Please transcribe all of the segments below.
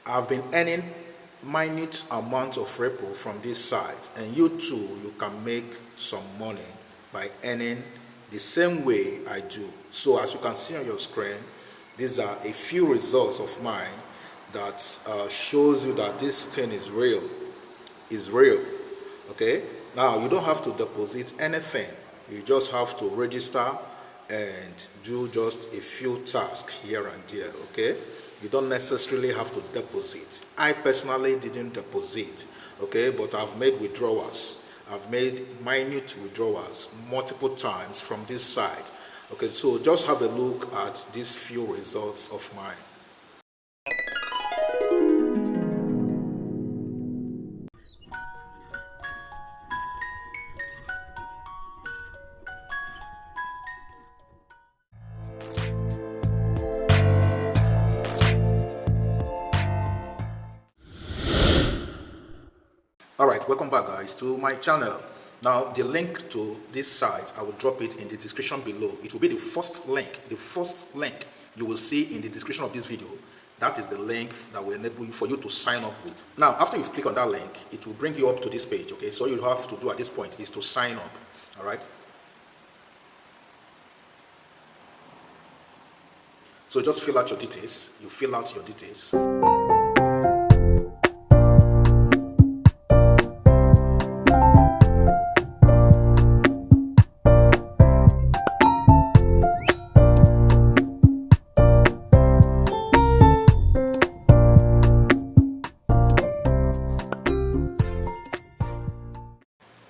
I've been earning minute amount of Referral from this site, and you too, you can make some money by earning the same way I do. So as you can see on your screen, these are a few results of mine that shows you that this thing is real. Okay, now you don't have to deposit anything. You just have to register and do just a few tasks here and there. Okay, you don't necessarily have to deposit. I personally didn't deposit, okay, but I've made withdrawals. I've made minute withdrawals multiple times from this site. Okay, so just have a look at these few results of mine. Alright, welcome back guys to my channel. Now the link to this site, I will drop it in the description below. It will be the first link you will see in the description of this video. That is the link that will enable you for you to sign up with. Now after you click on that link, it will bring you up to this page. Okay, so all you have to do at this point is to sign up. Alright, so just fill out your details. You fill out your details.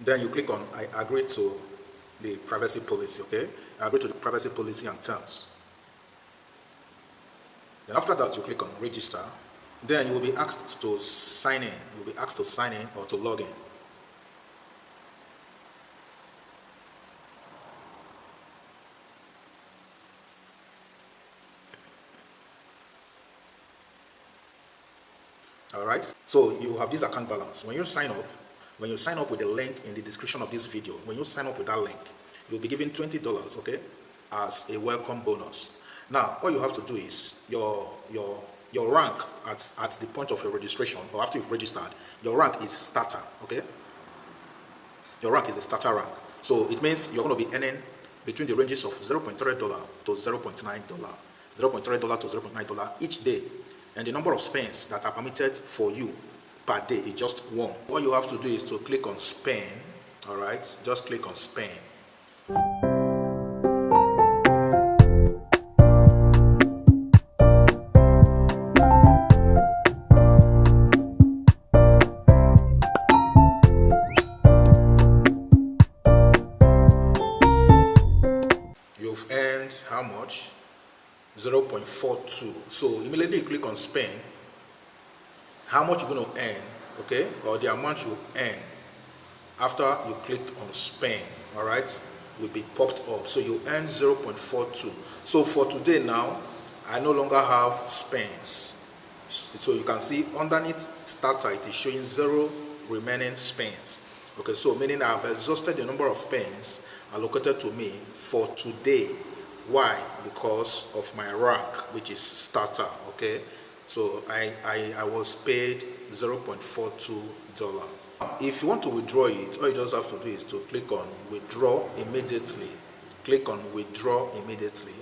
Then you click on I agree to the privacy policy. Okay, I agree to the privacy policy and terms. Then after that you click on register. Then you will be asked to sign in. You will be asked to sign in or to log in. Alright, so you have this account balance. When you sign up with the link in the description of this video, when you sign up with that link, you'll be given $20, okay, as a welcome bonus. Now, all you have to do is your rank at the point of your registration, or after you've registered, your rank is starter, okay? Your rank is a starter rank. So it means you're going to be earning between the ranges of $0.3 to $0.9, $0.3 to $0.9 each day. And the number of spends that are permitted for you per day is just one. All you have to do is to click on spend. All right, just click on spend. You've earned how much? 0.42. So immediately you click on spend. How much you're going to earn, okay, or the amount you earn after you clicked on spend, all right, will be popped up. So you earn 0.42. So for today now, I no longer have spends. So you can see underneath starter, it is showing 0 remaining spends. Okay, so meaning I have exhausted the number of spends allocated to me for today. Why? Because of my rank, which is starter. Okay, so I was paid $0.42. If you want to withdraw it, all you just have to do is to click on withdraw immediately. Click on withdraw immediately.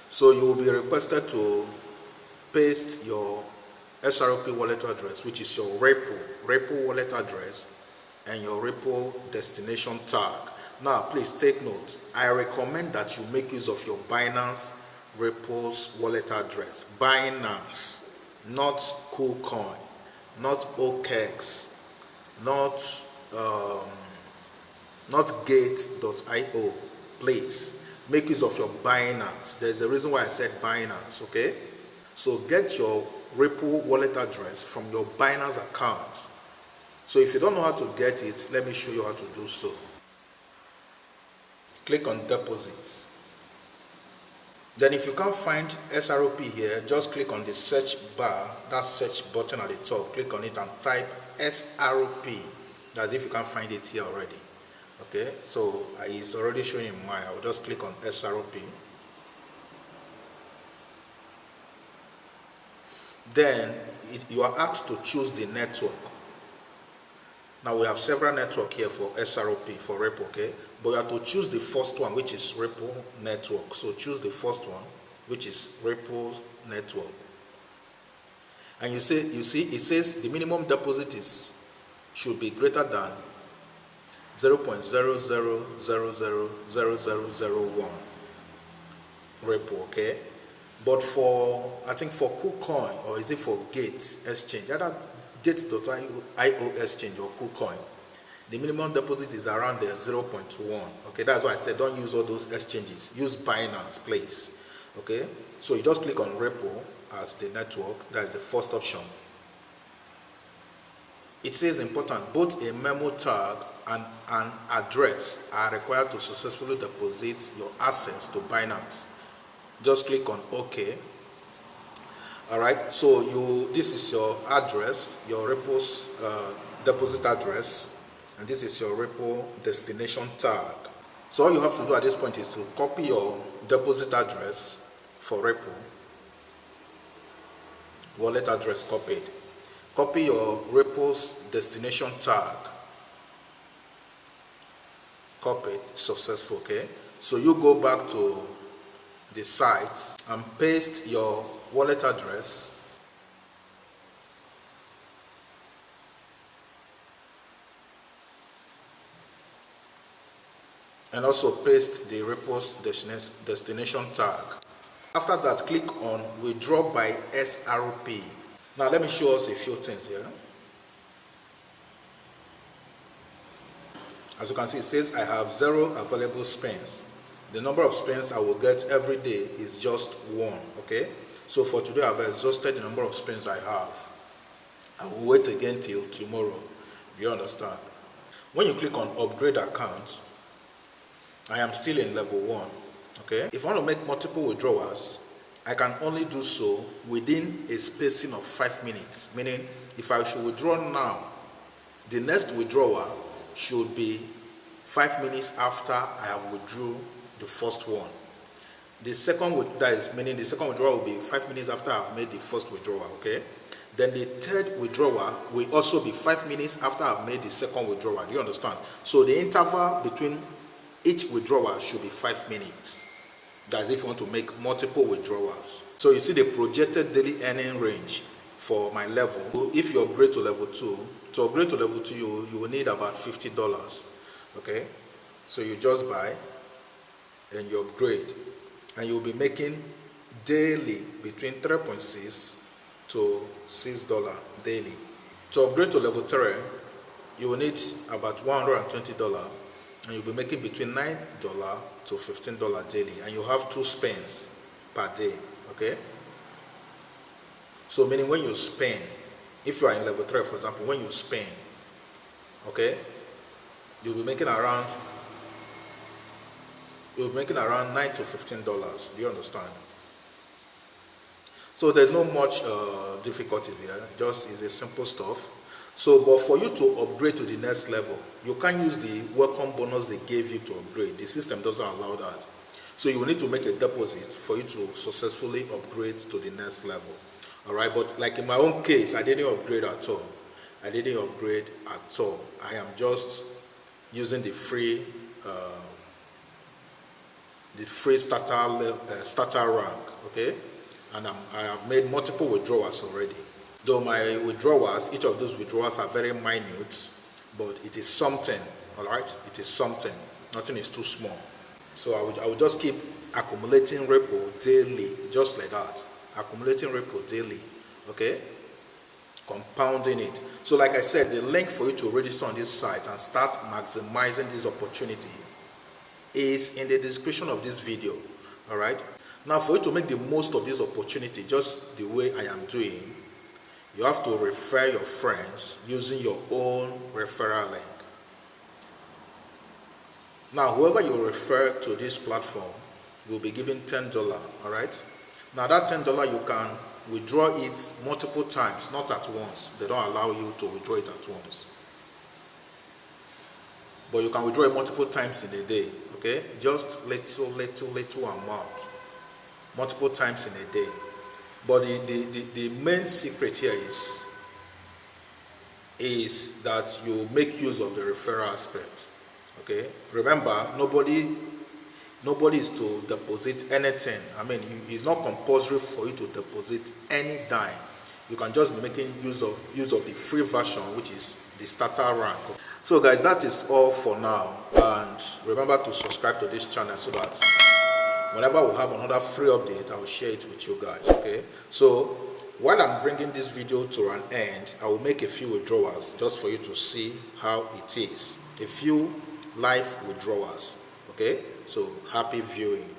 So you will be requested to paste your XRP wallet address, which is your Referral wallet address, and your Referral destination tag. Now please take note, I recommend that you make use of your Binance Referral's wallet address. Binance, not KuCoin, not OKEx, not Gate.io. Please make use of your Binance. There's a reason why I said Binance. Okay, so get your Referral wallet address from your Binance account. So if you don't know how to get it, let me show you how to do so. Click on deposits. Then if you can't find XRP here, just click on the search bar, that search button at the top. Click on it and type XRP. That's if you can't find it here already. Okay, so it's already showing in mine. I will just click on XRP. then you are asked to choose the network. Now we have several network here for XRP, for Repo, okay? But you have to choose the first one, which is Repo network. So choose the first one, which is Repo network. And you see, it says the minimum deposit should be greater than 0.00000001 Repo, okay? But for, I think for KuCoin, or is it for Gate Exchange, either Gate.io exchange or KuCoin, the minimum deposit is around the 0.1. Okay, that's why I said don't use all those exchanges. Use Binance, please. Okay, so you just click on Repo as the network. That is the first option. It says important, both a memo tag and an address are required to successfully deposit your assets to Binance. Just click on OK. Alright, so this is your address, your Repo's deposit address, and this is your Repo destination tag. So all you have to do at this point is to copy your deposit address for Repo, wallet address copied. Copy your Repo's destination tag, copied, successful, okay? So you go back to the site and paste your wallet address and also paste the Repo's destination tag. After that, click on Withdraw by XRP. Now let me show us a few things here. As you can see, it says I have 0 available spends. The number of spends I will get every day is just 1, okay? So for today, I've exhausted the number of spends I have. I will wait again till tomorrow. Do you understand? When you click on upgrade account, I am still in level 1, okay? If I want to make multiple withdrawals, I can only do so within a spacing of 5 minutes. Meaning, if I should withdraw now, the next withdrawal should be 5 minutes after I have withdrawn the first one. The second, that is meaning the second withdrawal will be 5 minutes after I've made the first withdrawal, okay? Then the third withdrawal will also be 5 minutes after I've made the second withdrawal. Do you understand? So the interval between each withdrawal should be 5 minutes. That's if you want to make multiple withdrawals. So you see the projected daily earning range for my level. If you upgrade to level 2, to upgrade to level 2, you will need about $50, okay? So you just buy and you upgrade, and you'll be making daily between 3.6 to $6 daily. To upgrade to level 3, you will need about $120, and you'll be making between $9 to $15 daily, and you have 2 spends per day, okay? So meaning when you spend, if you are in level 3, for example, when you spend, okay, you'll be making around $9 to $15. Do you understand? So there's no much difficulties here. Just is a simple stuff. So, but for you to upgrade to the next level, you can't use the welcome bonus they gave you to upgrade. The system doesn't allow that. So you will need to make a deposit for you to successfully upgrade to the next level. All right, but like in my own case, I didn't upgrade at all. I am just using the free starter rank, okay? And I have made multiple withdrawals already. Though my withdrawals, each of those withdrawals are very minute, but it is something, all right? It is something. Nothing is too small. So I would just keep accumulating Repo daily, just like that. Accumulating Repo daily, okay? Compounding it. So like I said, the link for you to register on this site and start maximizing this opportunity is in the description of this video. All right, now for you to make the most of this opportunity just the way I am doing, you have to refer your friends using your own referral link. Now whoever you refer to this platform will be given $10. All right, now that $10 you can withdraw it multiple times, not at once. They don't allow you to withdraw it at once, but you can withdraw it multiple times in a day, okay? Just little amount, multiple times in a day. But the main secret here is that you make use of the referral aspect. Okay, remember, nobody is to deposit anything. I mean, it's not compulsory for you to deposit any dime. You can just be making use of the free version, which is the starter rank. So guys, that is all for now, and remember to subscribe to this channel so that whenever we have another free update, I will share it with you guys. Okay, so while I'm bringing this video to an end, I will make a few withdrawals just for you to see how it is. A few live withdrawals. Okay, so happy viewing.